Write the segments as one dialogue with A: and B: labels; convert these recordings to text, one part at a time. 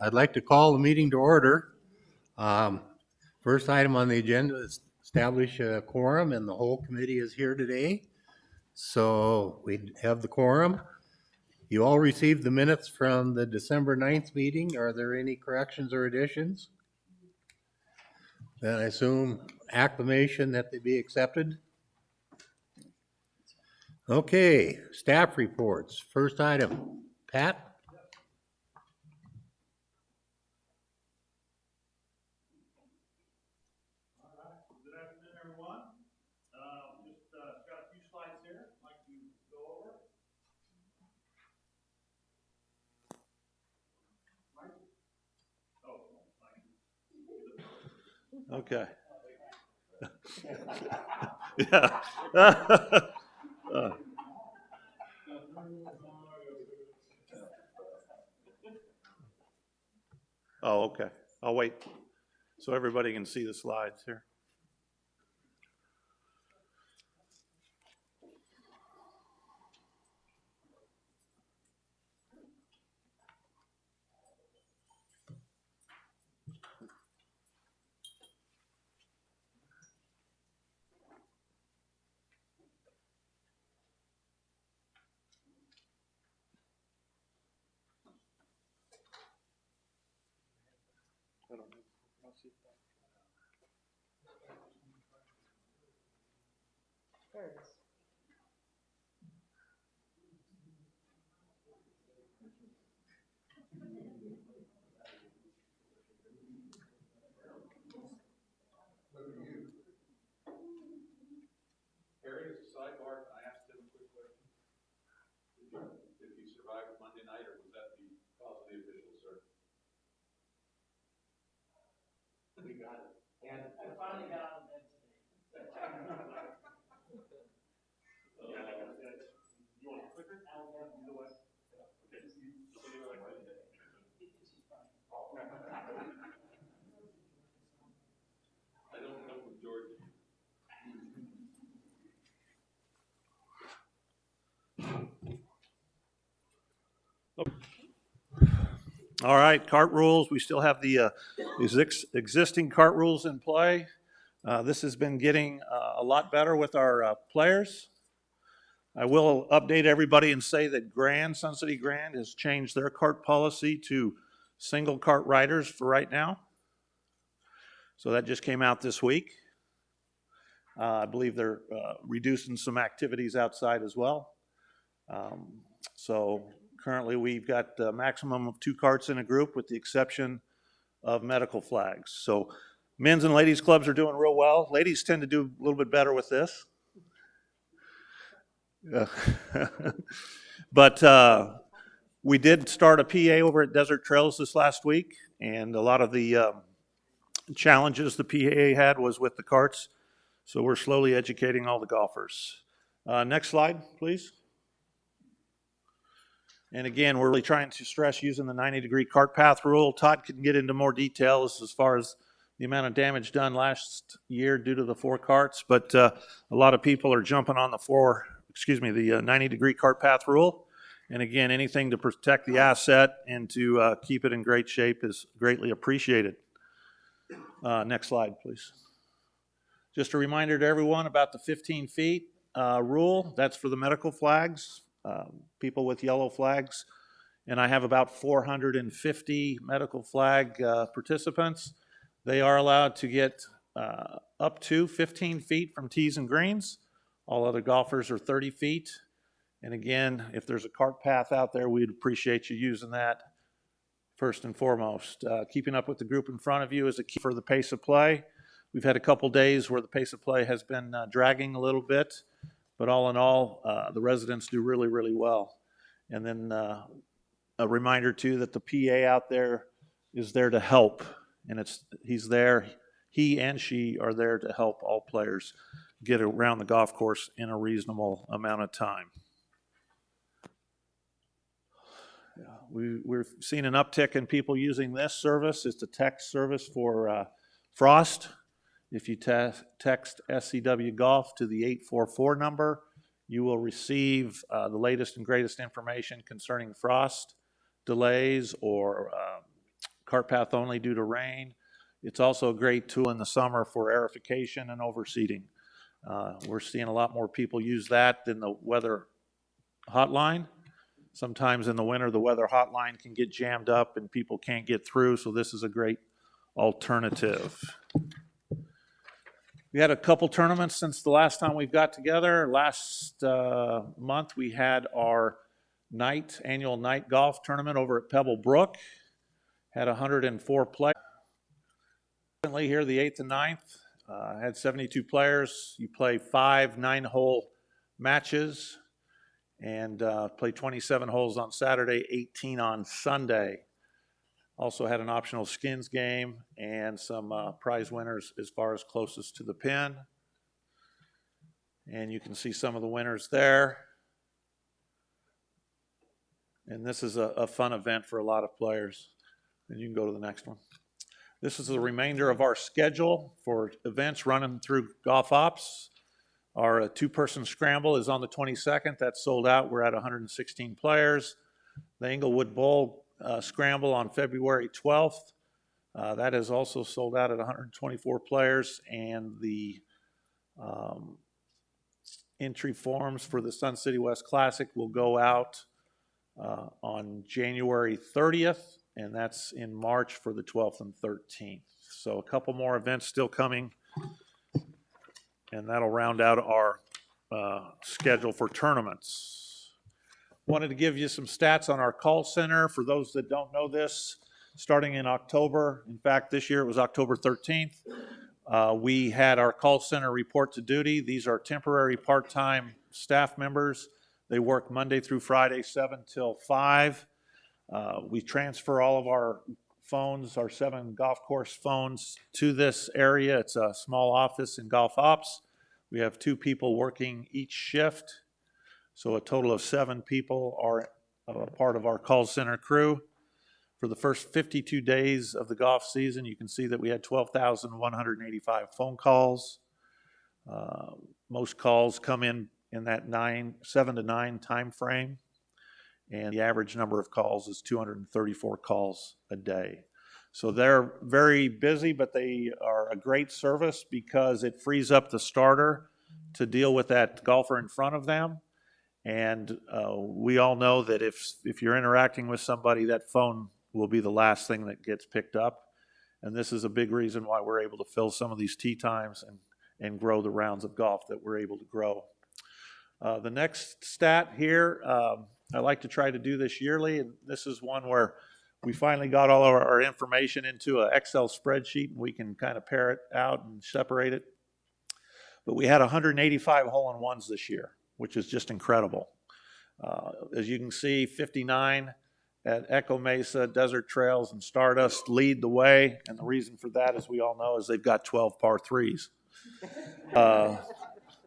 A: I'd like to call the meeting to order. First item on the agenda is establish a quorum, and the whole committee is here today. So we have the quorum. You all received the minutes from the December 9th meeting. Are there any corrections or additions? Then I assume acclamation that they be accepted. Okay, staff reports. First item, Pat?
B: Okay. Yeah. Oh, okay. I'll wait so everybody can see the slides here.
C: Harry, as a sidebar, can I ask him a quick question? If you survived Monday night, or was that the cause of the official, sir? We got it. And I finally got out of bed today. You want a quicker? I'll have you do what? Okay. I don't know from Georgia.
B: All right, cart rules. We still have the existing cart rules in play. This has been getting a lot better with our players. I will update everybody and say that Sun City Grand has changed their cart policy to single cart riders for right now. So that just came out this week. I believe they're reducing some activities outside as well. So currently we've got a maximum of 2 carts in a group with the exception of medical flags. So men's and ladies clubs are doing real well. Ladies tend to do a little bit better with this. But we did start a PA over at Desert Trails this last week, and a lot of the challenges the PA had was with the carts. So we're slowly educating all the golfers. Next slide, please. And again, we're really trying to stress using the 90-degree cart path rule. Todd can get into more details as far as the amount of damage done last year due to the 4 carts, but a lot of people are jumping on the 90-degree cart path rule. And again, anything to protect the asset and to keep it in great shape is greatly appreciated. Next slide, please. Just a reminder to everyone about the 15 feet rule. That's for the medical flags, people with yellow flags. And I have about 450 medical flag participants. They are allowed to get up to 15 feet from tees and greens. All other golfers are 30 feet. And again, if there's a cart path out there, we'd appreciate you using that first and foremost. Keeping up with the group in front of you is a key for the pace of play. We've had a couple days where the pace of play has been dragging a little bit, but all in all, the residents do really, really well. And then a reminder too that the PA out there is there to help, and he and she are there to help all players get around the golf course in a reasonable amount of time. We're seeing an uptick in people using this service. It's a text service for frost. If you text SCW Golf to the 844 number, you will receive the latest and greatest information concerning frost delays or cart path only due to rain. It's also a great tool in the summer for aerification and overseeding. We're seeing a lot more people use that than the weather hotline. Sometimes in the winter, the weather hotline can get jammed up and people can't get through, so this is a great alternative. We had a couple tournaments since the last time we got together. Last month, we had our annual night golf tournament over at Pebble Brook. Had 104 players. Recently here, the 8th and 9th, had 72 players. You play 5 9-hole matches and play 27 holes on Saturday, 18 on Sunday. Also had an optional skins game and some prize winners as far as closest to the pin. And you can see some of the winners there. And this is a fun event for a lot of players. And you can go to the next one. This is the remainder of our schedule for events running through Golf Ops. Our two-person scramble is on the 22nd. That's sold out. We're at 116 players. The Englewood Bowl scramble on February 12th. That is also sold out at 124 players. And the entry forms for the Sun City West Classic will go out on January 30th. And that's in March for the 12th and 13th. So a couple more events still coming. And that'll round out our schedule for tournaments. Wanted to give you some stats on our call center. For those that don't know this, starting in October, in fact, this year it was October 13th, we had our call center report to duty. These are temporary part-time staff members. They work Monday through Friday, 7 till 5. We transfer all of our phones, our 7 golf course phones, to this area. It's a small office in Golf Ops. We have 2 people working each shift, so a total of 7 people are a part of our call center crew. For the first 52 days of the golf season, you can see that we had 12,185 phone calls. Most calls come in that 7 to 9 time frame. And the average number of calls is 234 calls a day. So they're very busy, but they are a great service because it frees up the starter to deal with that golfer in front of them. And we all know that if you're interacting with somebody, that phone will be the last thing that gets picked up. And this is a big reason why we're able to fill some of these tee times and grow the rounds of golf that we're able to grow. The next stat here, I like to try to do this yearly, and this is one where we finally got all of our information into an Excel spreadsheet, and we can kind of pare it out and separate it. But we had 185 hole-in-ones this year, which is just incredible. As you can see, 59 at Echo Mesa, Desert Trails, and Stardust lead the way, and the reason for that, as we all know, is they've got 12 par 3s.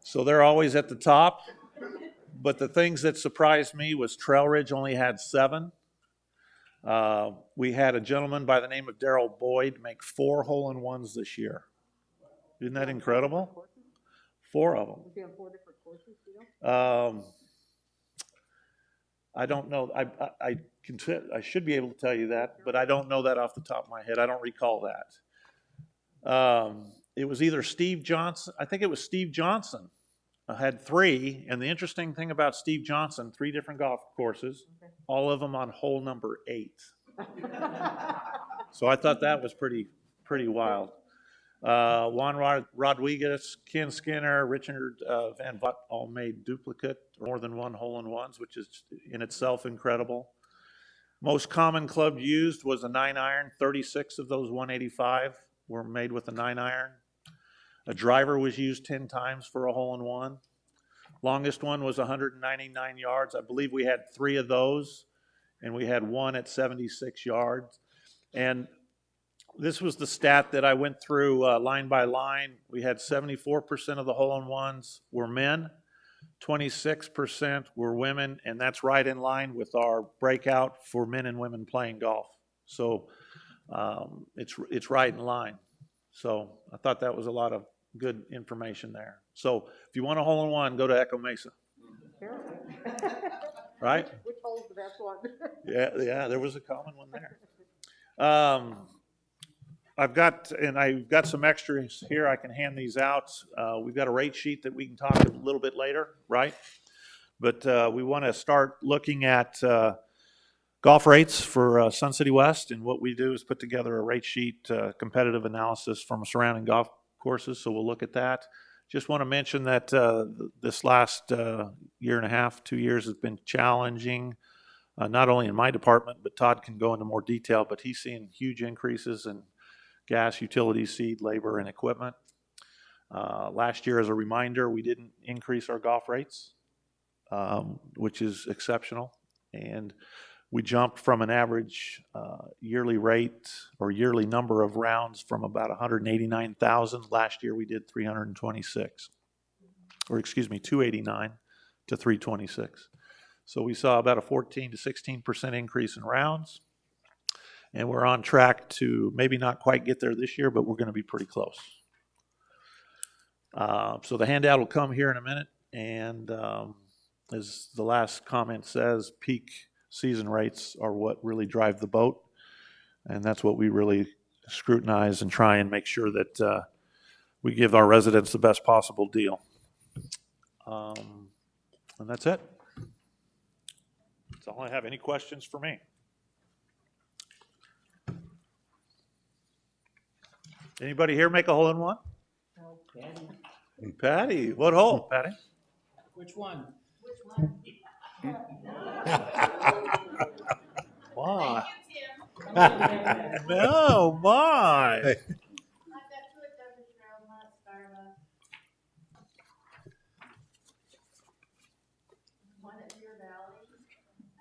B: So they're always at the top. But the things that surprised me was Trail Ridge only had 7. We had a gentleman by the name of Darrell Boyd make 4 hole-in-ones this year. Isn't that incredible? 4 of them.
D: Was he on 4 different courses, you know?
B: I don't know. I should be able to tell you that, but I don't know that off the top of my head. I don't recall that. It was either Steve Johnson. I think it was Steve Johnson. Had 3, and the interesting thing about Steve Johnson, 3 different golf courses, all of them on hole number 8. So I thought that was pretty wild. Juan Rodriguez, Ken Skinner, Richard Van Vogt all made duplicate or more than 1 hole-in-ones, which is in itself incredible. Most common club used was a 9-iron. 36 of those 185 were made with a 9-iron. A driver was used 10 times for a hole-in-one. Longest one was 199 yards. I believe we had 3 of those, and we had 1 at 76 yards. And this was the stat that I went through line by line. We had 74% of the hole-in-ones were men, 26% were women, and that's right in line with our breakout for men and women playing golf. So it's right in line. So I thought that was a lot of good information there. So if you want a hole-in-one, go to Echo Mesa. Right?
D: Which hole's the best one?
B: Yeah, there was a common one there. I've got some extras here. I can hand these out. We've got a rate sheet that we can talk a little bit later, right? But we want to start looking at golf rates for Sun City West, and what we do is put together a rate sheet, competitive analysis from surrounding golf courses. So we'll look at that. Just want to mention that this last year and a half, 2 years has been challenging, not only in my department, but Todd can go into more detail, but he's seeing huge increases in gas, utilities, seed, labor, and equipment. Last year, as a reminder, we didn't increase our golf rates, which is exceptional. And we jumped from an average yearly rate or yearly number of rounds from about 189,000. Last year we did 326, or excuse me, 289 to 326. So we saw about a 14 to 16% increase in rounds. And we're on track to maybe not quite get there this year, but we're going to be pretty close. So the handout will come here in a minute. And as the last comment says, peak season rates are what really drive the boat, and that's what we really scrutinize and try and make sure that we give our residents the best possible deal. And that's it. That's all I have. Any questions for me? Anybody here make a hole in one?
D: No, Patty.
B: Patty, what hole, Patty?
D: Which one?
B: My. No, my.
E: I've got two at Douglas Trail, one at Starbucks. One at Deer Valley.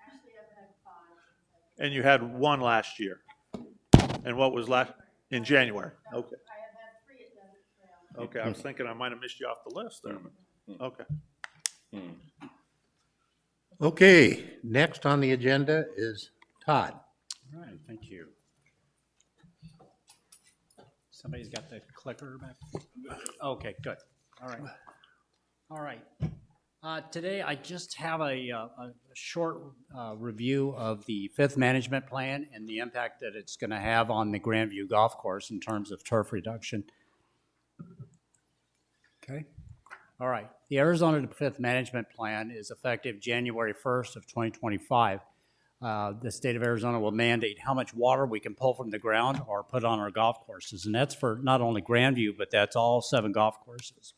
E: Actually, I've had 5.
B: And you had one last year. And what was last? In January. Okay.
E: I have had 3 at Douglas Trail.
B: Okay, I was thinking I might have missed you off the list there. Okay.
A: Okay, next on the agenda is Todd.
F: All right, thank you. Somebody's got the clicker back? Okay, good. All right. All right. Today, I just have a short review of the 5th management plan and the impact that it's going to have on the Grandview Golf Course in terms of turf reduction. Okay. All right. The Arizona 5th management plan is effective January 1st of 2025. The state of Arizona will mandate how much water we can pull from the ground or put on our golf courses. And that's for not only Grandview, but that's all 7 golf courses.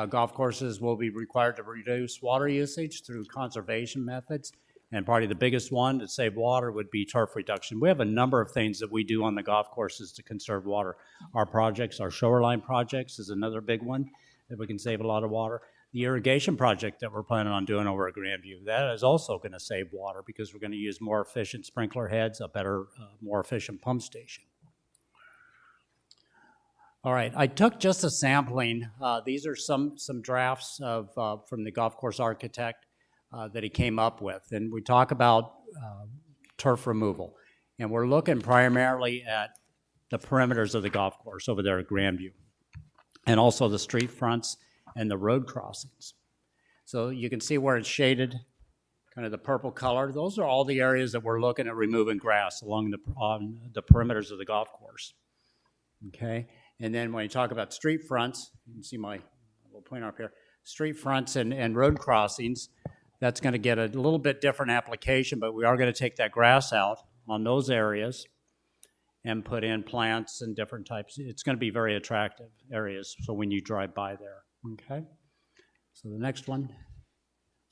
F: Golf courses will be required to reduce water usage through conservation methods. And probably the biggest one to save water would be turf reduction. We have a number of things that we do on the golf courses to conserve water. Our projects, our shoreline projects is another big one that we can save a lot of water. The irrigation project that we're planning on doing over at Grandview, that is also going to save water because we're going to use more efficient sprinkler heads, a better, more efficient pump station. All right, I took just a sampling. These are some drafts of from the golf course architect that he came up with. And we talk about turf removal. And we're looking primarily at the perimeters of the golf course over there at Grandview, and also the street fronts and the road crossings. So you can see where it's shaded, kind of the purple color. Those are all the areas that we're looking at removing grass along on the perimeters of the golf course. Okay, and then when you talk about street fronts, you can see my little pointer up here, street fronts and road crossings, that's going to get a little bit different application, but we are going to take that grass out on those areas and put in plants and different types. It's going to be very attractive areas, so when you drive by there, okay? So the next one.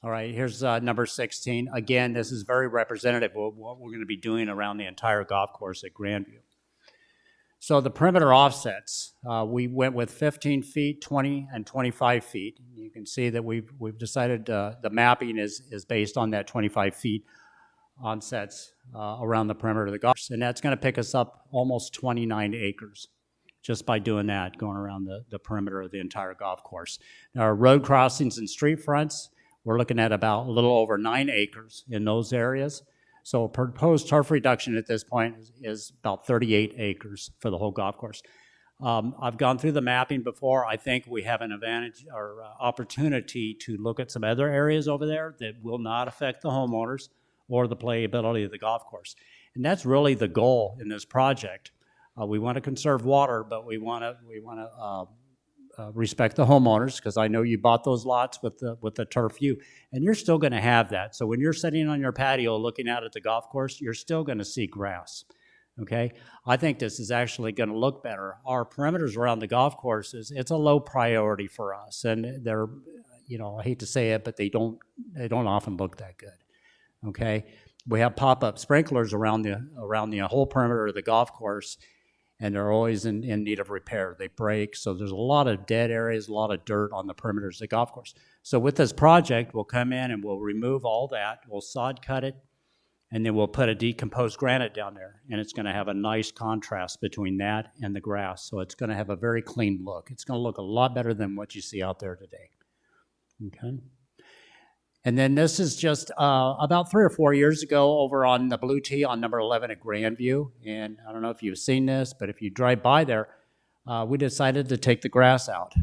F: All right, here's number 16. Again, this is very representative of what we're going to be doing around the entire golf course at Grandview. So the perimeter offsets, we went with 15 feet, 20, and 25 feet. You can see that we've decided the mapping is based on that 25 feet onsets around the perimeter of the golf course. And that's going to pick us up almost 29 acres just by doing that, going around the perimeter of the entire golf course. Now, our road crossings and street fronts, we're looking at about a little over 9 acres in those areas. So proposed turf reduction at this point is about 38 acres for the whole golf course. I've gone through the mapping before. I think we have an advantage or opportunity to look at some other areas over there that will not affect the homeowners or the playability of the golf course. And that's really the goal in this project. We want to conserve water, but we want to respect the homeowners, because I know you bought those lots with the turf view, and you're still going to have that. So when you're sitting on your patio looking out at the golf course, you're still going to see grass. Okay, I think this is actually going to look better. Our perimeters around the golf courses, it's a low priority for us, and they're, I hate to say it, but they don't often look that good. Okay, we have pop-up sprinklers around the whole perimeter of the golf course, and they're always in need of repair. They break, so there's a lot of dead areas, a lot of dirt on the perimeters of the golf course. So with this project, we'll come in and we'll remove all that, we'll sod cut it, and then we'll put a decomposed granite down there, and it's going to have a nice contrast between that and the grass. So it's going to have a very clean look. It's going to look a lot better than what you see out there today. Okay. And then this is just about 3 or 4 years ago over on the Blue Tee on number 11 at Grandview. And I don't know if you've seen this, but if you drive by there, we decided to take the grass out.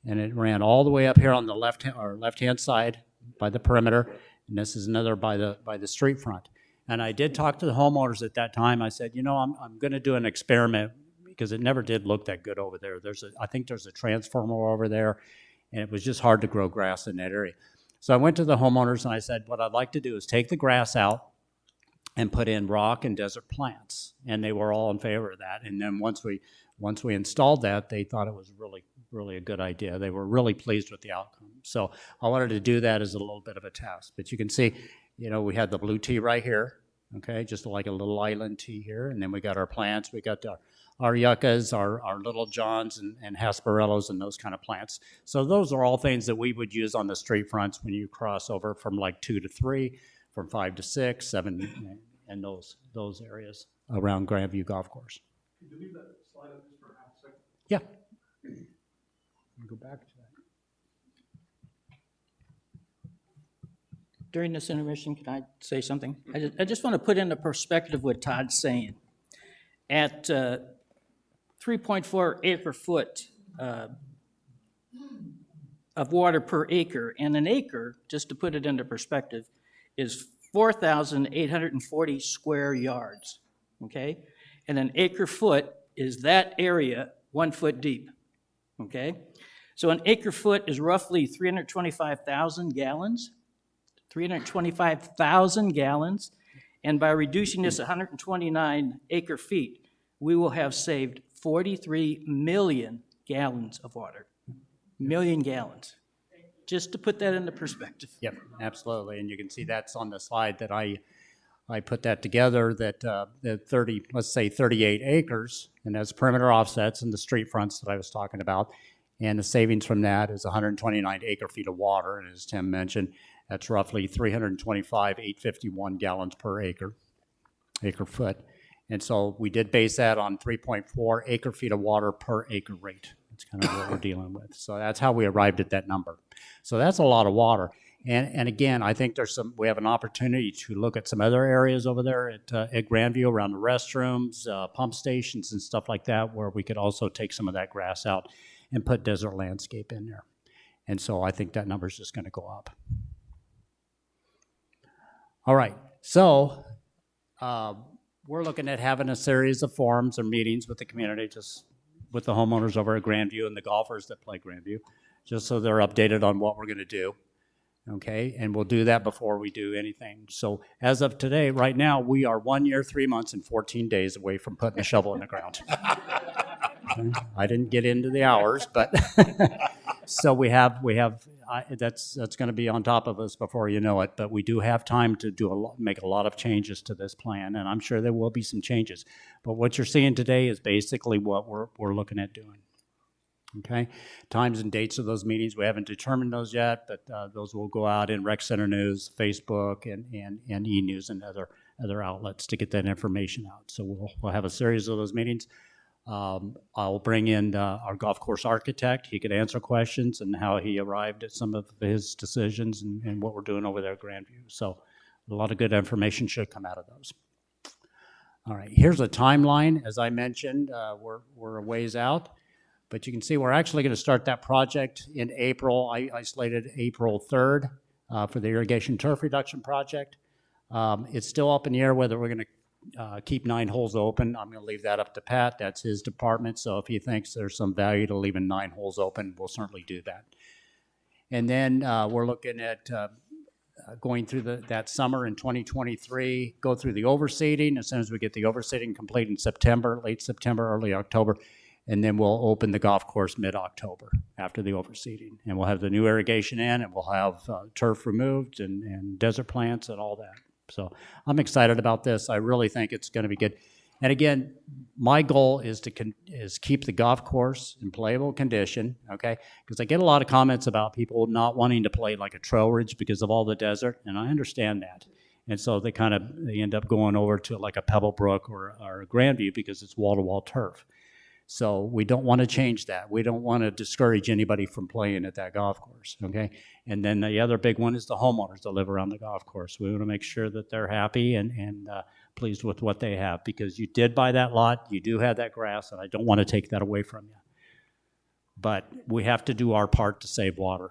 F: And it ran all the way up here on the left-hand side by the perimeter. And this is another by the street front. And I did talk to the homeowners at that time. I said, I'm going to do an experiment, because it never did look that good over there. I think there's a transformer over there, and it was just hard to grow grass in that area. So I went to the homeowners and I said, what I'd like to do is take the grass out and put in rock and desert plants. And they were all in favor of that. And then once we installed that, they thought it was really, really a good idea. They were really pleased with the outcome. So I wanted to do that as a little bit of a test. But you can see, we had the Blue Tee right here, okay, just like a little island tee here. And then we got our plants. We got our yuccas, our little johns and hasparellos and those kind of plants. So those are all things that we would use on the street fronts when you cross over from like 2 to 3, from 5 to 6, 7, and those areas around Grandview Golf Course.
C: Could you leave that slide up just for half a second?
F: Yeah. Go back to that.
D: During this intermission, can I say something? I just want to put into perspective what Todd's saying. At 3.4 acre foot of water per acre, and an acre, just to put it into perspective, is 4,840 square yards, okay? And an acre foot is that area 1 foot deep, okay? So an acre foot is roughly 325,000 gallons. 325,000 gallons, and by reducing this 129 acre feet, we will have saved 43 million gallons of water. Million gallons. Just to put that into perspective.
F: Yep, absolutely. And you can see that's on the slide that I put that together, that let's say 38 acres, and that's perimeter offsets and the street fronts that I was talking about. And the savings from that is 129 acre feet of water. And as Tim mentioned, that's roughly 851 gallons per acre foot. And so we did base that on 3.4 acre feet of water per acre rate. That's kind of what we're dealing with. So that's how we arrived at that number. So that's a lot of water. And again, I think we have an opportunity to look at some other areas over there at Grandview around the restrooms, pump stations and stuff like that, where we could also take some of that grass out and put desert landscape in there. And so I think that number is just going to go up. All right, so we're looking at having a series of forums or meetings with the community, just with the homeowners over at Grandview and the golfers that play Grandview, just so they're updated on what we're going to do, okay? And we'll do that before we do anything. So as of today, right now, we are 1 year, 3 months, and 14 days away from putting a shovel in the ground. Okay? I didn't get into the hours, but so we have that's going to be on top of us before you know it. But we do have time to make a lot of changes to this plan, and I'm sure there will be some changes. But what you're seeing today is basically what we're looking at doing. Okay, times and dates of those meetings, we haven't determined those yet, but those will go out in Rec Center News, Facebook, and e-news and other outlets to get that information out. So we'll have a series of those meetings. I'll bring in our golf course architect. He could answer questions and how he arrived at some of his decisions and what we're doing over there at Grandview. So a lot of good information should come out of those. All right, here's a timeline. As I mentioned, we're a ways out, but you can see we're actually going to start that project in April. I slated April 3rd for the irrigation turf reduction project. It's still up in the air whether we're going to keep 9 holes open. I'm going to leave that up to Pat. That's his department. So if he thinks there's some value to leaving 9 holes open, we'll certainly do that. And then we're looking at going through that summer in 2023, go through the overseeding. As soon as we get the overseeding complete in September, late September, early October, and then we'll open the golf course mid-October after the overseeding. And we'll have the new irrigation in, and we'll have turf removed and desert plants and all that. So I'm excited about this. I really think it's going to be good. And again, my goal is to keep the golf course in playable condition, okay? Because I get a lot of comments about people not wanting to play like a trail ridge because of all the desert, and I understand that. And so they end up going over to like a Pebble Brook or a Grandview because it's wall-to-wall turf. So we don't want to change that. We don't want to discourage anybody from playing at that golf course, okay? And then the other big one is the homeowners that live around the golf course. We want to make sure that they're happy and pleased with what they have, because you did buy that lot, you do have that grass, and I don't want to take that away from you. But we have to do our part to save water.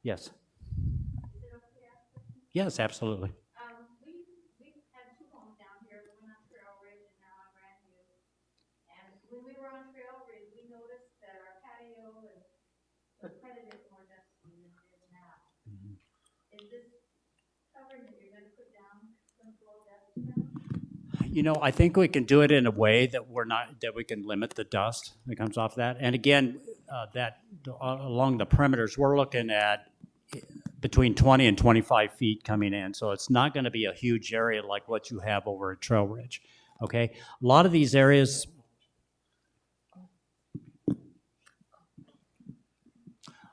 F: Yes? Yes, absolutely.
E: We've had 2 homes down here, the one on Trail Ridge and now on Grandview. And when we were on Trail Ridge, we noticed that our patio was quite a bit more dusty than it is now. Is this covering that you're gonna put down some flow dust now?
F: You know, I think we can do it in a way that we can limit the dust that comes off that. And again, along the perimeters, we're looking at between 20 and 25 feet coming in. So it's not going to be a huge area like what you have over at Trail Ridge. Okay, a lot of these areas.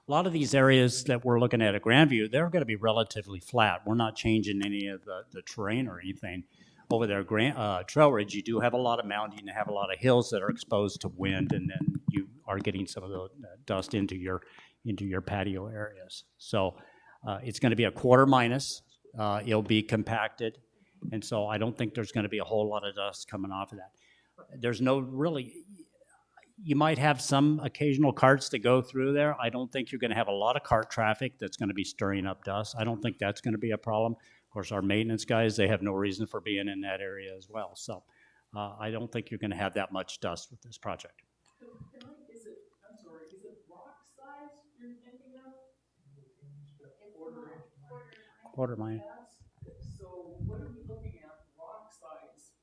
F: A lot of these areas that we're looking at Grandview, they're going to be relatively flat. We're not changing any of the terrain or anything. Over there, Trail Ridge, you do have a lot of mountain, you have a lot of hills that are exposed to wind, and then you are getting some of the dust into your patio areas. So it's going to be a quarter minus. It'll be compacted, and so I don't think there's going to be a whole lot of dust coming off of that. There's no really. You might have some occasional carts that go through there. I don't think you're going to have a lot of cart traffic that's going to be stirring up dust. I don't think that's going to be a problem. Of course, our maintenance guys, they have no reason for being in that area as well. So I don't think you're going to have that much dust with this project.
G: Is it rock size you're thinking of?
F: Quarter mile.
G: So what are we looking at, rock size?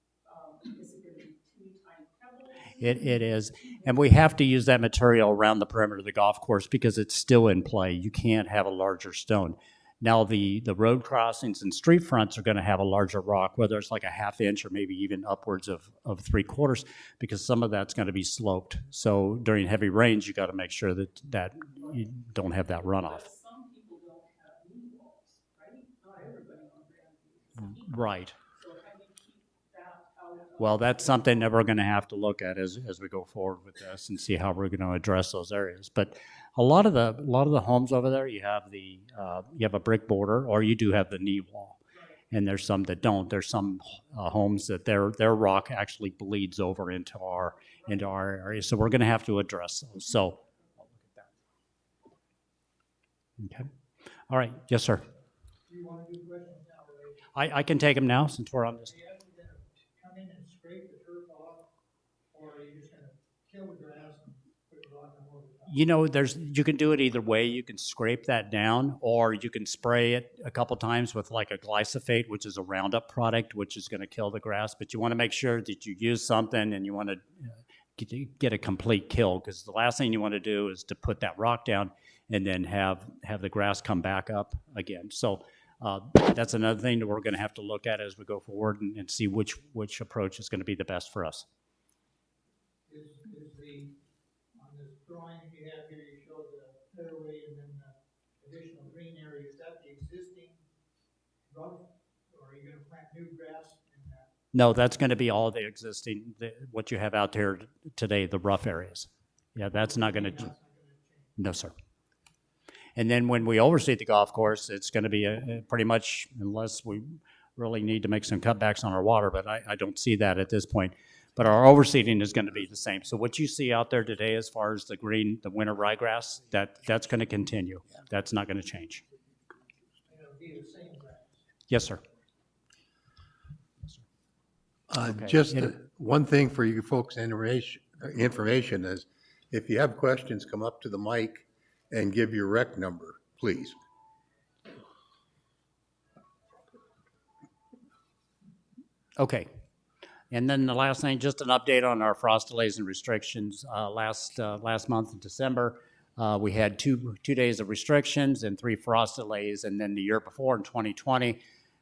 G: Is it going to be teeny tiny pebbles?
F: It is. And we have to use that material around the perimeter of the golf course because it's still in play. You can't have a larger stone. Now, the road crossings and street fronts are going to have a larger rock, whether it's like a ½ inch or maybe even upwards of 3/4, because some of that's going to be sloped. So during heavy rains, you got to make sure that you don't have that runoff.
G: But some people don't have knee walls, right? Not everybody on Grandview.
F: Right.
G: So how do you keep that out of?
F: Well, that's something that we're going to have to look at as we go forward with this and see how we're going to address those areas. But a lot of the homes over there, you have a brick border, or you do have the knee wall, and there's some that don't. There's some homes that their rock actually bleeds over into our area, so we're going to have to address those. So, okay, all right, yes, sir.
H: Do you want to do questions now, or later?
F: I can take them now since we're on this.
H: Are you actually going to come in and scrape the turf off, or are you just going to kill the grass and put rock and over the top?
F: You know, you can do it either way. You can scrape that down, or you can spray it a couple times with like a glyphosate, which is a Roundup product, which is going to kill the grass. But you want to make sure that you use something and you want to get a complete kill, because the last thing you want to do is to put that rock down and then have the grass come back up again. So that's another thing that we're going to have to look at as we go forward and see which approach is going to be the best for us.
H: Is on this drawing you have here, you show the fairway and then the additional green area, is that the existing rough, or are you going to plant new grass in that?
F: No, that's going to be all the existing, what you have out there today, the rough areas. Yeah, that's not going to,
H: That's not going to change.
F: no, sir. And then when we oversee the golf course, it's going to be pretty much, unless we really need to make some cutbacks on our water, but I don't see that at this point. But our overseeding is going to be the same. So what you see out there today as far as the winter ryegrass, that's going to continue. That's not going to change.
H: And it'll be the same grass.
F: Yes, sir.
A: Just
F: It-
A: one thing for you folks' information is, if you have questions, come up to the mic and give your rec number, please.
F: Okay. And then the last thing, just an update on our frost delays and restrictions. Last month in December, we had two days of restrictions and 3 frost delays. And then the year before, in 2020,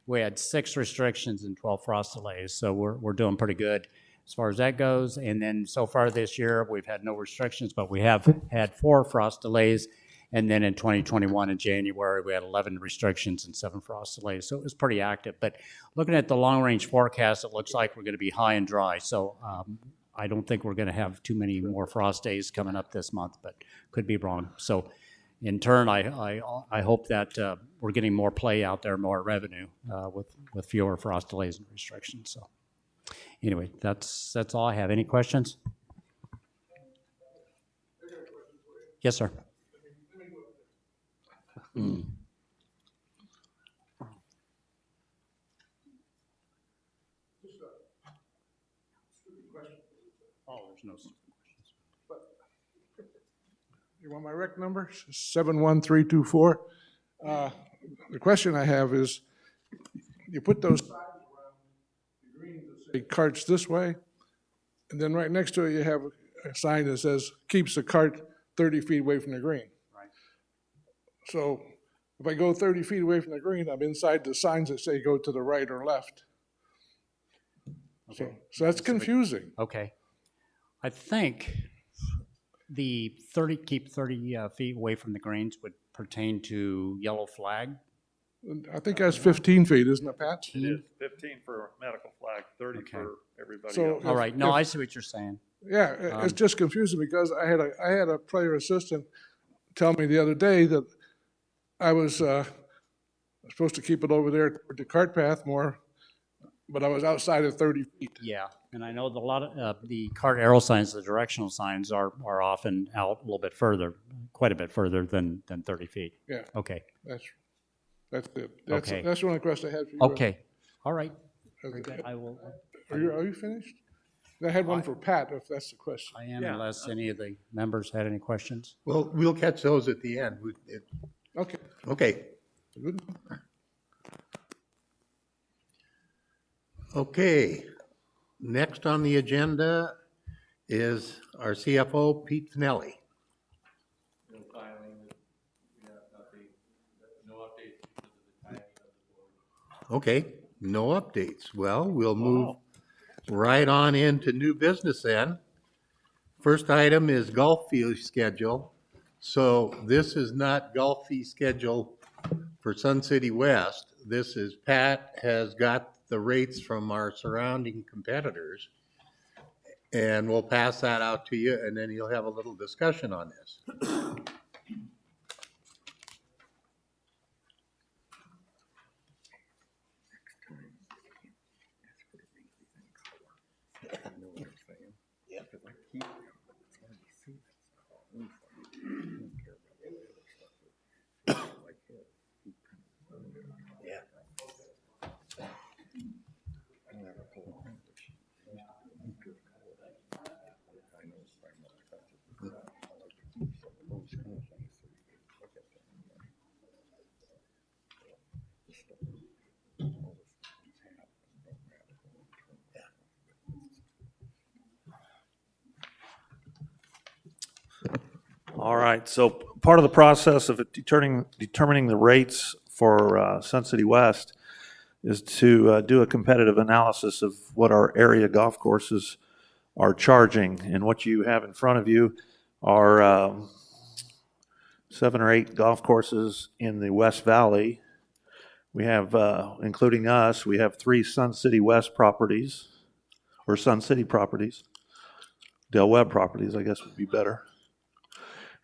F: we had 6 restrictions and 12 frost delays. So we're doing pretty good as far as that goes. And then so far this year, we've had no restrictions, but we have had 4 frost delays. And then in 2021, in January, we had 11 restrictions and 7 frost delays. So it was pretty active. But looking at the long-range forecast, it looks like we're going to be high and dry. So I don't think we're going to have too many more frost days coming up this month, but could be wrong. So in turn, I hope that we're getting more play out there, more revenue with fewer frost delays and restrictions. So anyway, that's all I have. Any questions? Yes, sir. Oh, there's no questions.
I: You want my rec number? 71324. The question I have is, you put those signs around the green that say carts this way, and then right next to it you have a sign that says keeps the cart 30 feet away from the green.
F: Right.
I: So if I go 30 feet away from the green, I'm inside the signs that say go to the right or left. So that's confusing.
F: Okay. I think the keep 30 feet away from the greens would pertain to yellow flag.
I: I think that's 15 feet, isn't it, Pat?
B: It is 15 for medical flag, 30
F: Okay.
B: for everybody
I: So-
B: else.
F: All right. No,
I: If-
F: I see what you're saying.
I: Yeah, it's just confusing because I had a player assistant tell me the other day that I was supposed to keep it over there toward the cart path more, but I was outside of 30 feet.
F: Yeah, and I know a lot of the cart arrow signs, the directional signs are often out a little bit further, quite a bit further than 30 feet.
I: Yeah,
F: Okay,
I: that's it.
F: Okay.
I: That's the only question I had for you.
F: okay, all right.
I: Okay.
F: Good. I will,
I: Are you finished? I had one for Pat, if that's the question.
F: I am,
B: Yeah.
F: unless any of the members had any questions.
A: Well, we'll catch those at the end.
I: Okay.
A: Okay.
I: Good.
A: Okay, next on the agenda is our CFO, Pete Finelli.
C: No filing, we have nothing, no updates because of the timing of the board.
A: Okay, no updates. Well, we'll move right on into new business then. First item is golf fee schedule. So this is not golf fee schedule for Sun City West. This is, Pat has got the rates from our surrounding competitors. And we'll pass that out to you, and then you'll have a little discussion on this.
B: All right, so part of the process of determining the rates for Sun City West is to do a competitive analysis of what our area golf courses are charging. And what you have in front of you are 7 or 8 golf courses in the West Valley. We have, including us, we have 3 Sun City West properties, or Sun City properties. Del Webb properties, I guess would be better.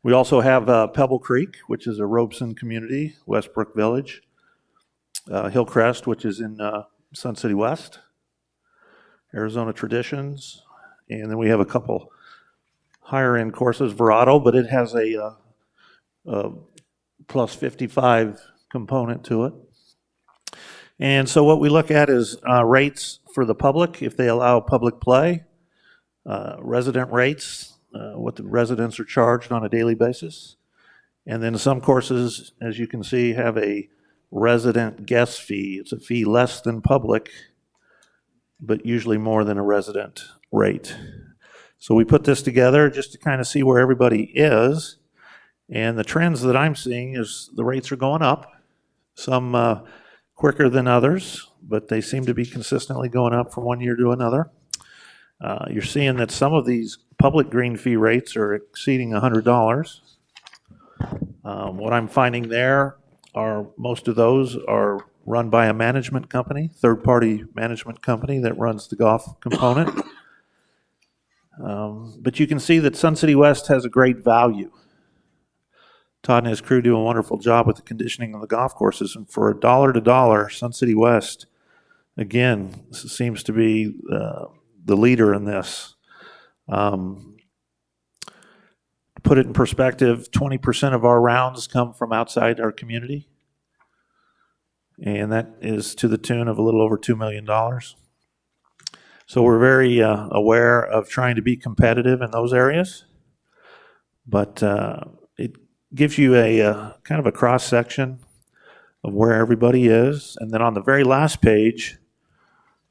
B: We also have Pebble Creek, which is a Robeson community, Westbrook Village. Hillcrest, which is in Sun City West. Arizona Traditions. And then we have a couple higher end courses, Verado, but it has a plus 55 component to it. And so what we look at is rates for the public, if they allow public play, resident rates, what the residents are charged on a daily basis. And then some courses, as you can see, have a resident guest fee. It's a fee less than public, but usually more than a resident rate. So we put this together just to kind of see where everybody is. And the trends that I'm seeing is the rates are going up, some quicker than others, but they seem to be consistently going up from one year to another. You're seeing that some of these public green fee rates are exceeding $100. What I'm finding there are most of those are run by a management company, third-party management company that runs the golf component. But you can see that Sun City West has a great value. Todd and his crew do a wonderful job with the conditioning of the golf courses, and for $1 to $1, Sun City West, again, seems to be the leader in this. To put it in perspective, 20% of our rounds come from outside our community, and that is to the tune of a little over $2 million. So we're very aware of trying to be competitive in those areas, but it gives you a kind of a cross-section of where everybody is. And then on the very last page,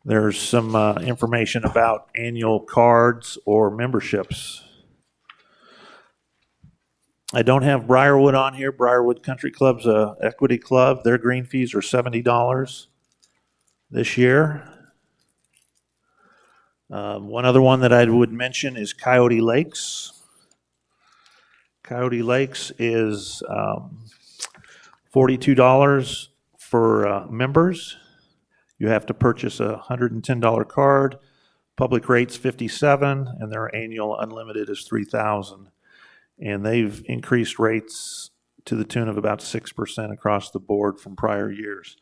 B: there's some information about annual cards or memberships. I don't have Briarwood on here. Briarwood Country Club's a equity club. Their green fees are $70 this year. One other one that I would mention is Coyote Lakes. Coyote Lakes is $42 for members. You have to purchase a $110 card. Public rate's $57, and their annual unlimited is $3,000. And they've increased rates to the tune of about 6% across the board from prior years.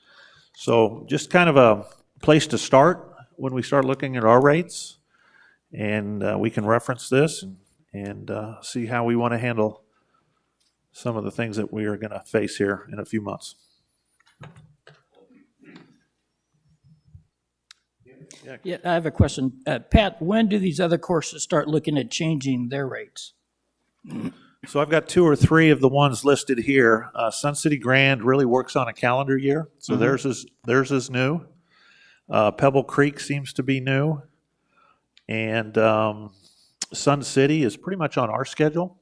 B: So just kind of a place to start when we start looking at our rates. And we can reference this and see how we want to handle some of the things that we are going to face here in a few months.
D: Yeah, I have a question. Pat, when do these other courses start looking at changing their rates?
B: So I've got 2 or 3 of the ones listed here. Sun City Grand really works on a calendar year, so theirs is new. Pebble Creek seems to be new, and Sun City is pretty much on our schedule.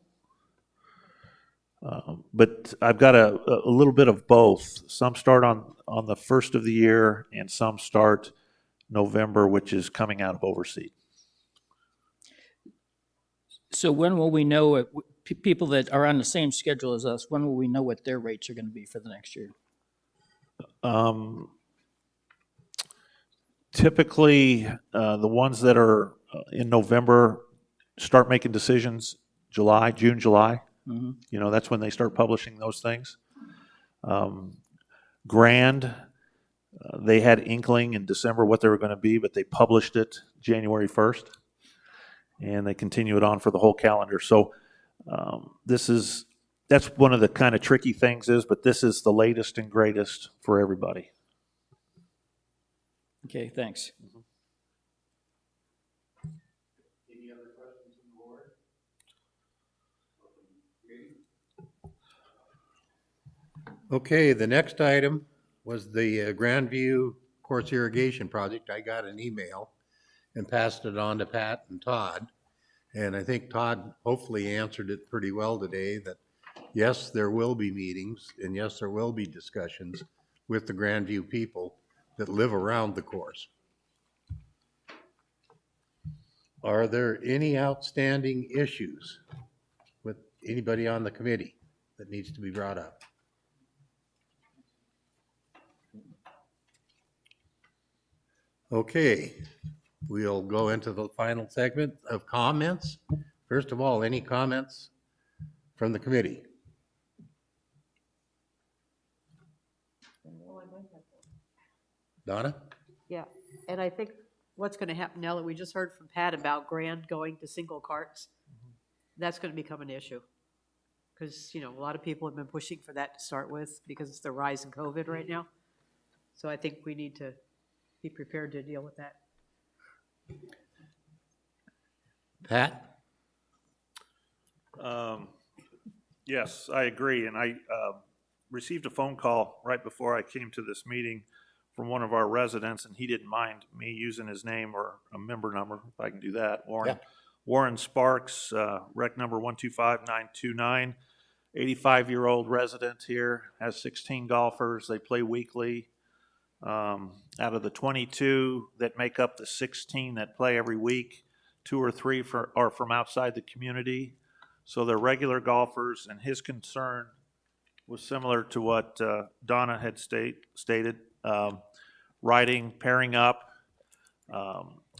B: But I've got a little bit of both. Some start on the first of the year, and some start November, which is coming out of overseas.
D: So when will we know, people that are on the same schedule as us, when will we know what their rates are going to be for the next year?
B: Typically, the ones that are in November start making decisions June, July.
D: Mhm.
B: You know, that's when they start publishing those things. Grand, they had inkling in December what they were going to be, but they published it January 1st. And they continue it on for the whole calendar. So that's one of the kind of tricky things but this is the latest and greatest for everybody.
D: Okay, thanks.
A: Any other questions from the board? Okay, the next item was the Grandview Course Irrigation Project. I got an email and passed it on to Pat and Todd. And I think Todd hopefully answered it pretty well today, that yes, there will be meetings, and yes, there will be discussions with the Grandview people that live around the course. Are there any outstanding issues with anybody on the committee that needs to be brought up? Okay, we'll go into the final segment of comments. First of all, any comments from the committee? Donna?
J: Yeah, and I think what's going to happen now that we just heard from Pat about Grand going to single carts, that's going to become an issue. Because, a lot of people have been pushing for that to start with because it's the rise in COVID right now. So I think we need to be prepared to deal with that.
A: Pat?
B: Yes, I agree, and I received a phone call right before I came to this meeting from one of our residents, and he didn't mind me using his name or a member number, if I can do that. Warren Sparks, rec number 125929, 85-year-old resident here, has 16 golfers. They play weekly. Out of the 22 that make up the 16 that play every week, 2 or 3 are from outside the community. So they're regular golfers, and his concern was similar to what Donna had stated, riding, pairing up.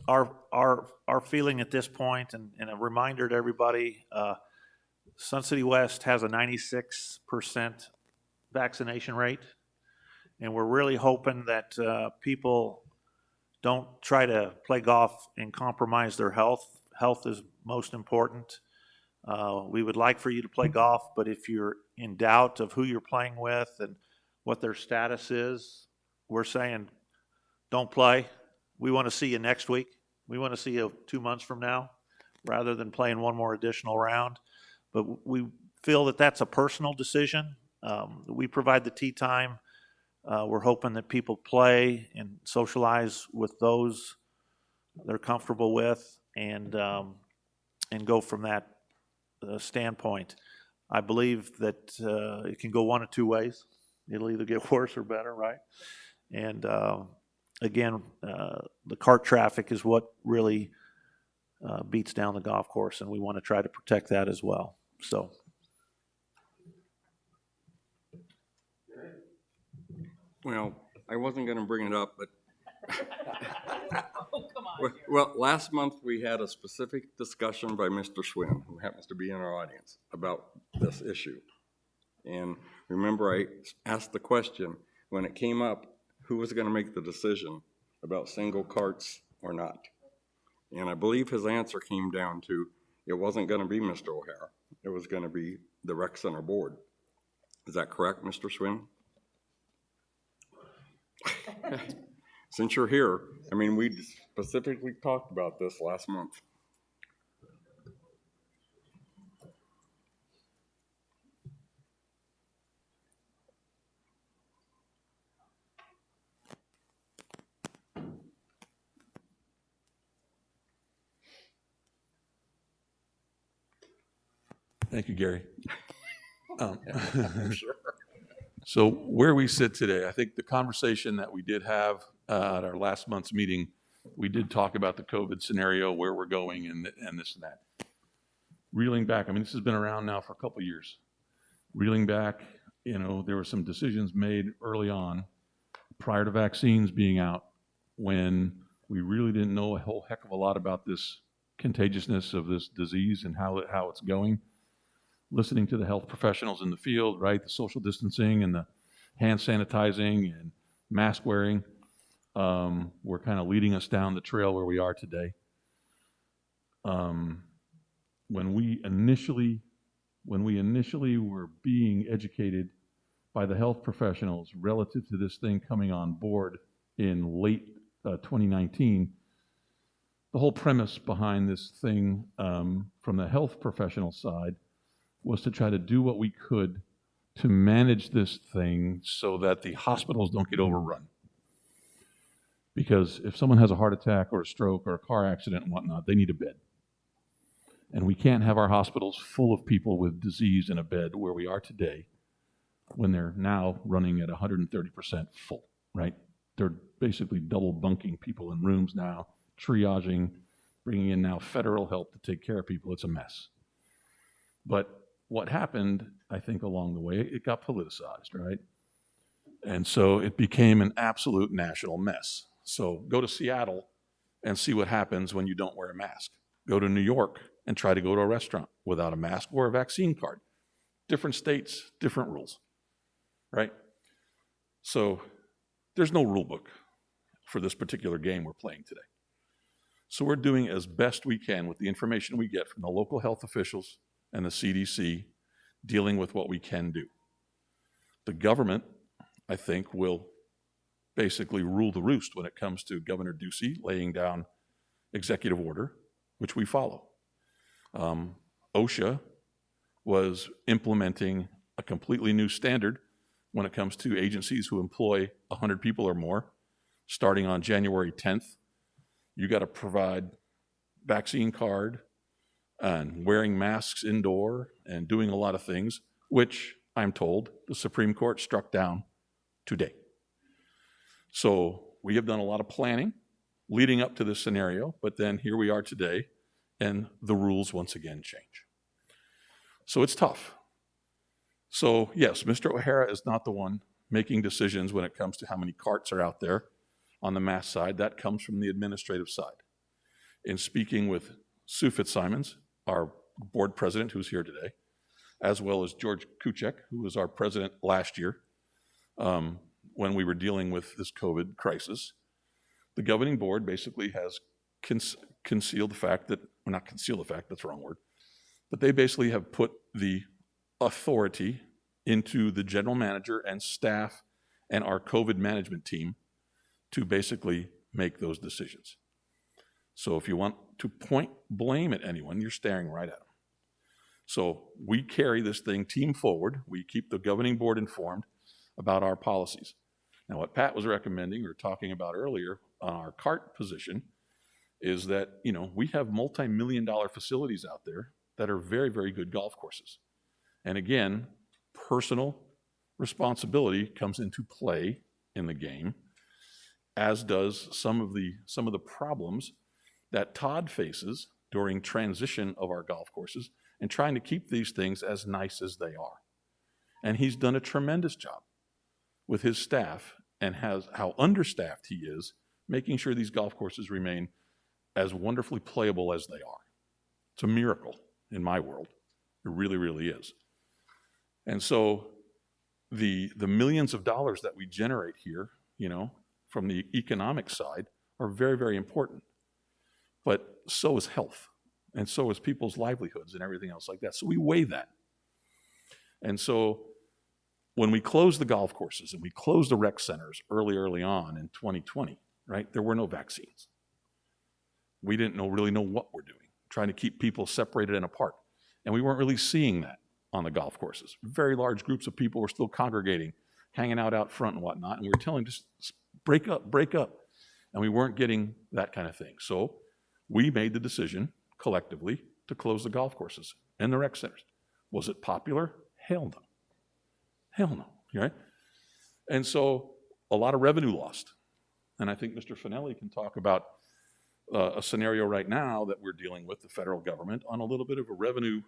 B: Our feeling at this point, and a reminder to everybody, Sun City West has a 96% vaccination rate, and we're really hoping that people don't try to play golf and compromise their health. Health is most important. We would like for you to play golf, but if you're in doubt of who you're playing with and what their status is, we're saying don't play. We want to see you next week. We want to see you 2 months from now rather than playing one more additional round. But we feel that that's a personal decision. We provide the tee time. We're hoping that people play and socialize with those they're comfortable with and go from that standpoint. I believe that it can go one of two ways. It'll either get worse or better, right? And again, the cart traffic is what really beats down the golf course, and we want to try to protect that as well. So.
K: Well, I wasn't going to bring it up, but
G: Oh, come on.
K: well, last month we had a specific discussion by Mr. Schwinn, who happens to be in our audience, about this issue. And remember, I asked the question when it came up, who was going to make the decision about single carts or not? And I believe his answer came down to it wasn't going to be Mr. O'Hara. It was going to be the rec center board. Is that correct, Mr. Schwinn? Since you're here, I mean, we specifically talked about this last month.
C: Thank you, Gary.
K: Sure.
C: So where we sit today, I think the conversation that we did have at our last month's meeting, we did talk about the COVID scenario, where we're going and this and that. Reeling back, I mean, this has been around now for a couple of years. Reeling back, you know, there were some decisions made early on prior to vaccines being out when we really didn't know a whole heck of a lot about this contagiousness of this disease and how it's going. Listening to the health professionals in the field, right? The social distancing and the hand sanitizing and mask wearing were kind of leading us down the trail where we are today. When we initially were being educated by the health professionals relative to this thing coming on board in late 2019, the whole premise behind this thing from the health professional side was to try to do what we could to manage this thing so that the hospitals don't get overrun. Because if someone has a heart attack or a stroke or a car accident and whatnot, they need a bed. And we can't have our hospitals full of people with disease in a bed where we are today when they're now running at 130% full, right? They're basically double bunking people in rooms now, triaging, bringing in now federal help to take care of people. It's a mess. But what happened, I think, along the way, it got politicized, right? And so it became an absolute national mess. So go to Seattle and see what happens when you don't wear a mask. Go to New York and try to go to a restaurant without a mask or a vaccine card. Different states, different rules, right? So there's no rule book for this particular game we're playing today. So we're doing as best we can with the information we get from the local health officials and the CDC, dealing with what we can do. The government, I think, will basically rule the roost when it comes to Governor Ducey laying down executive order, which we follow. OSHA was implementing a completely new standard when it comes to agencies who employ 100 people or more. Starting on January 10th, you got to provide vaccine card and wearing masks indoor and doing a lot of things, which I'm told the Supreme Court struck down today. So we have done a lot of planning leading up to this scenario, but then here we are today, and the rules once again change. So it's tough. So yes, Mr. O'Hara is not the one making decisions when it comes to how many carts are out there on the mass side. That comes from the administrative side. In speaking with Sue Fitzsimons, our board president who's here today, as well as George Kuchek, who was our president last year when we were dealing with this COVID crisis, the governing board basically has concealed the fact that, well, not conceal the fact, that's the wrong word, but they basically have put the authority into the general manager and staff and our COVID management team to basically make those decisions. So if you want to point blame at anyone, you're staring right at them. So we carry this thing team forward. We keep the governing board informed about our policies. Now, what Pat was recommending or talking about earlier on our cart position is that, you know, we have multi-million-dollar facilities out there that are very, very good golf courses. And again, personal responsibility comes into play in the game, as does some of the problems that Todd faces during transition of our golf courses and trying to keep these things as nice as they are. And he's done a tremendous job with his staff and has how understaffed he is, making sure these golf courses remain as wonderfully playable as they are. It's a miracle in my world. It really, really is. And so the millions of dollars that we generate here, you know, from the economic side are very, very important. But so is health, and so is people's livelihoods and everything else like that. So we weigh that. And so when we closed the golf courses and we closed the rec centers early on in 2020, right, there were no vaccines. We didn't really know what we're doing, trying to keep people separated and apart. And we weren't really seeing that on the golf courses. Very large groups of people were still congregating, hanging out front and whatnot, and we were telling them, just break up. And we weren't getting that kind of thing. So we made the decision collectively to close the golf courses and the rec centers. Was it popular? Hell no. Hell no, right? And so a lot of revenue lost. And I think Mr. Finelli can talk about a scenario right now that we're dealing with the federal government on a little bit of a revenue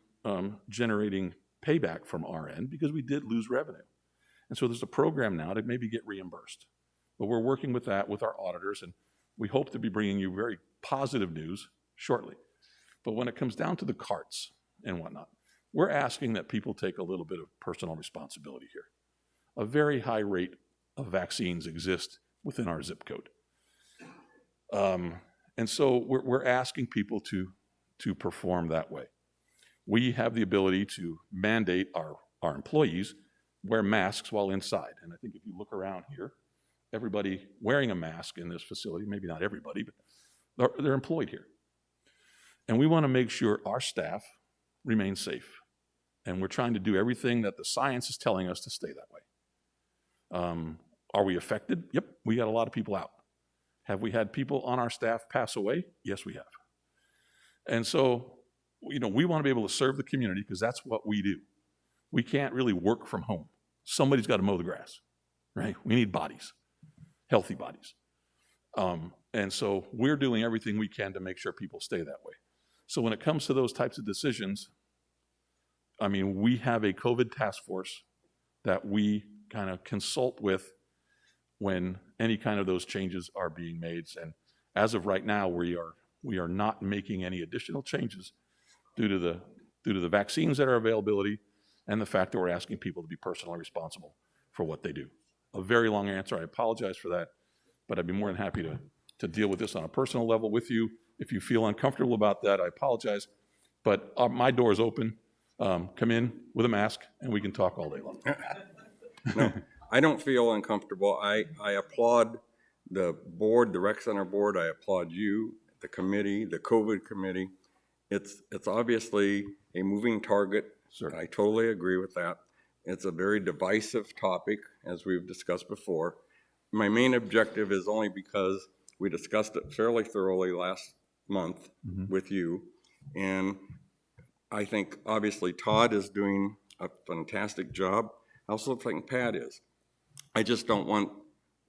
C: generating payback from our end because we did lose revenue. And so there's a program now to maybe get reimbursed. But we're working with that with our auditors, and we hope to be bringing you very positive news shortly. But when it comes down to the carts and whatnot, we're asking that people take a little bit of personal responsibility here. A very high rate of vaccines exist within our zip code. And so we're asking people to perform that way. We have the ability to mandate our employees wear masks while inside. And I think if you look around here, everybody wearing a mask in this facility, maybe not everybody, but they're employed here. And we want to make sure our staff remain safe. And we're trying to do everything that the science is telling us to stay that way. Are we affected? Yep, we got a lot of people out. Have we had people on our staff pass away? Yes, we have. And so, you know, we want to be able to serve the community because that's what we do. We can't really work from home. Somebody's got to mow the grass, right? We need bodies, healthy bodies. And so we're doing everything we can to make sure people stay that way. So when it comes to those types of decisions, I mean, we have a COVID task force that we kind of consult with when any kind of those changes are being made. And as of right now, we are not making any additional changes due to the vaccines that are availability and the fact that we're asking people to be personally responsible for what they do. A very long answer. I apologize for that, but I'd be more than happy to deal with this on a personal level with you. If you feel uncomfortable about that, I apologize, but my door is open. Come in with a mask and we can talk all day long.
K: No, I don't feel uncomfortable. I applaud the board, the rec center board. I applaud you, the committee, the COVID committee. It's obviously a moving target.
C: Sure.
K: I totally agree with that. It's a very divisive topic, as we've discussed before. My main objective is only because we discussed it fairly thoroughly last month with you. And I think obviously Todd is doing a fantastic job. I also think Pat is. I just don't want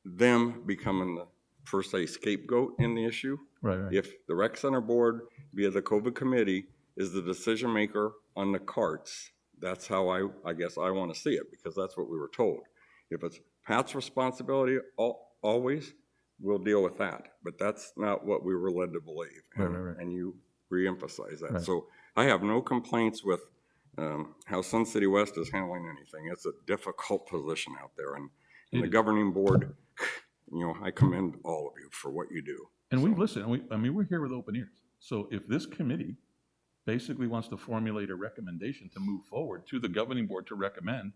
K: them becoming the per se scapegoat in the issue.
C: Right, right.
K: If the rec center board via the COVID committee is the decision maker on the carts, that's how I guess I want to see it, because that's what we were told. If it's Pat's responsibility always, we'll deal with that. But that's not what we were led to believe.
C: Right.
K: And you reemphasize that.
C: Right.
K: So I have no complaints with how Sun City West is handling anything. It's a difficult position out there. And the governing board, I commend all of you for what you do.
C: And we listen, we're here with open ears. So if this committee basically wants to formulate a recommendation to move forward to the governing board to recommend,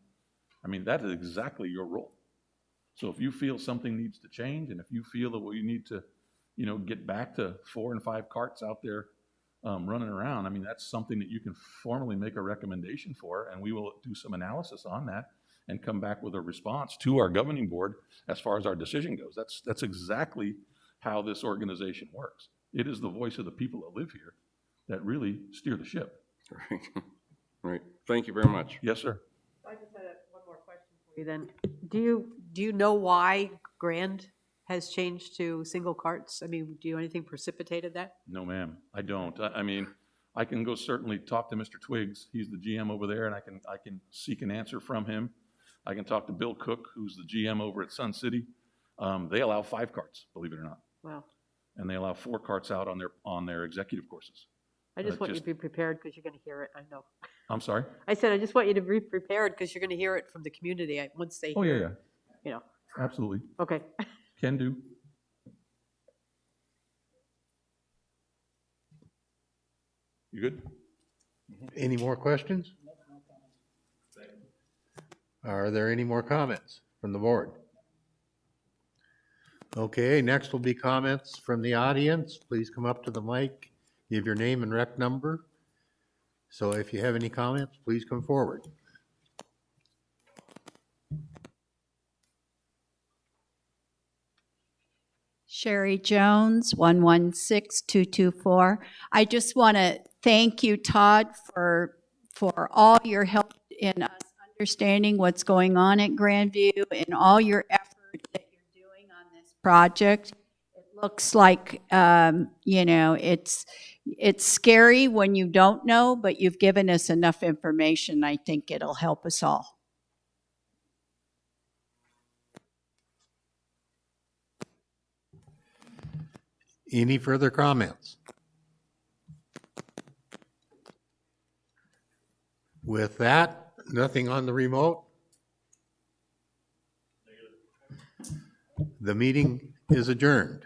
C: that is exactly your role. So if you feel something needs to change, and if you feel that we need to, get back to 4 and 5 carts out there running around, that's something that you can formally make a recommendation for, and we will do some analysis on that and come back with a response to our governing board as far as our decision goes. That's exactly how this organization works. It is the voice of the people that live here that really steer the ship.
K: Right. Right. Thank you very much.
C: Yes, sir.
J: I just had one more question for you then. Do you know why Grand has changed to single carts? Do you know anything precipitated that?
C: No, ma'am, I don't. I can go certainly talk to Mr. Twiggs. He's the GM over there, and I can seek an answer from him. I can talk to Bill Cook, who's the GM over at Sun City. They allow 5 carts, believe it or not.
J: Wow.
C: And they allow 4 carts out on their executive courses.
J: I just want you to be prepared because you're going to hear it. I know.
C: I'm sorry?
J: I said I just want you to be prepared because you're going to hear it from the community once they
C: Oh,
J: hear
C: yeah.
J: it.
C: Absolutely.
J: Okay.
C: Can do. You good?
A: Any more questions? Are there any more comments from the board? Okay, next will be comments from the audience. Please come up to the mic, give your name and rec number. So if you have any comments, please come forward.
L: Sherry Jones, 116224. I just want to thank you, Todd, for all your help in us understanding what's going on at Grandview and all your effort that you're doing on this project. It looks like, it's scary when you don't know, but you've given us enough information. I think it'll help us all.
A: Any further comments? With that, nothing on the remote. The meeting is adjourned.